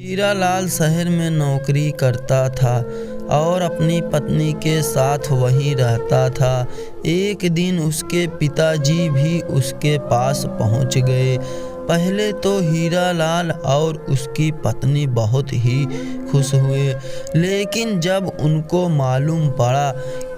हीरालाल शहर में नौकरी करता था और अपनी पत्नी के साथ वहीं रहता था। एक दिन उसके पिताजी भी उसके पास पहुंच गए। पहले तो हीरालाल और उसकी पत्नी बहुत ही खुश हुए, लेकिन जब उनको मालूम पड़ा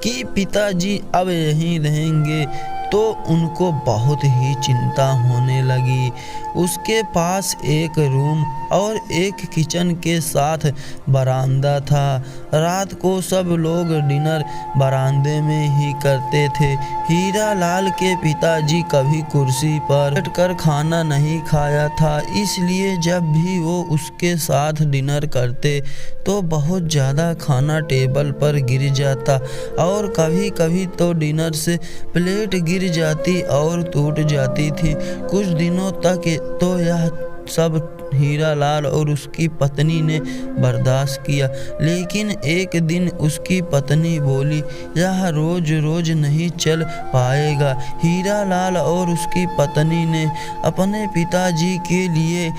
कि पिताजी अब यहीं रहेंगे तो उनको बहुत ही चिंता होने लगी। उसके पास एक रूम और एक किचन के साथ बरामदा था। रात को सब लोग डिनर बरामदे में ही करते थे। हीरालाल के पिताजी कभी कुर्सी पर बैठकर खाना नहीं खाया था, इसलिए जब भी वो उसके साथ डिनर करते तो बहुत ज़्यादा खाना टेबल पर गिर जाता और कभी कभी तो डिनर से प्लेट गिर जाती और टूट जाती थी। कुछ दिनों तक तो यह सब हीरालाल और उसकी पत्नी ने बर्दाश्त किया, लेकिन एक दिन उसकी पत्नी बोली, यह रोज रोज नहीं चल पाएगा। हीरालाल और उसकी पत्नी ने अपने पिताजी के लिए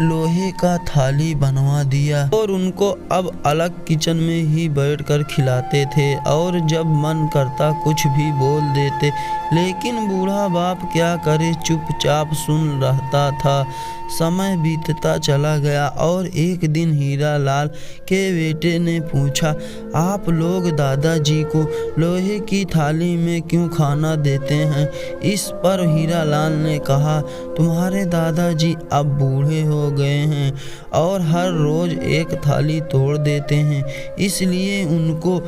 लोहे का थाली बनवा दिया और उनको अब अलग किचन में ही बैठकर खिलाते थे और जब मन करता कुछ भी बोल देते, लेकिन बूढ़ा बाप क्या करे, चुपचाप सुन रहता था। समय बीतता चला गया और एक दिन हीरालाल के बेटे ने पूछा, आप लोग दादाजी को लोहे की थाली में क्यों खाना देते हैं? इस पर हीरालाल ने कहा, तुम्हारे दादाजी अब बूढ़े हो गए हैं और हर रोज एक थाली तोड़ देते हैं, इसलिए उनको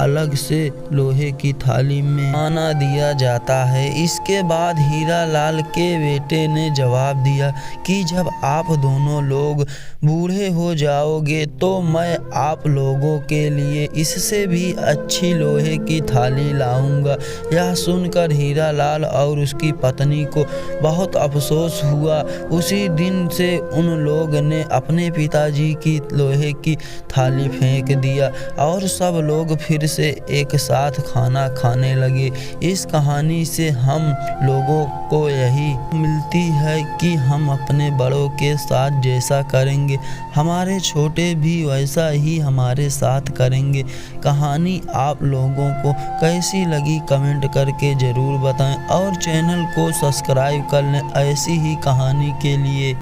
अलग से लोहे की थाली में खाना दिया जाता है। इसके बाद हीरालाल के बेटे ने जवाब दिया कि जब आप दोनों लोग बूढ़े हो जाओगे तो मैं आप लोगों के लिए इससे भी अच्छी लोहे की थाली लाऊंगा। यह सुनकर हीरालाल और उसकी पत्नी को बहुत अफसोस हुआ। उसी दिन से उन लोग ने अपने पिताजी की लोहे की थाली फेंक दिया और सब लोग फिर से एक साथ खाना खाने लगे। इस कहानी से हम लोगों को यही मिलती है कि हम अपने बड़ों के साथ जैसा करेंगे हमारे छोटे भी वैसा ही हमारे साथ करेंगे। कहानी आप लोगों को कैसी लगी कमेंट करके ज़रूर बताएं और चैनल को सब्सक्राइब कर लें ऐसी ही कहानी के लिए।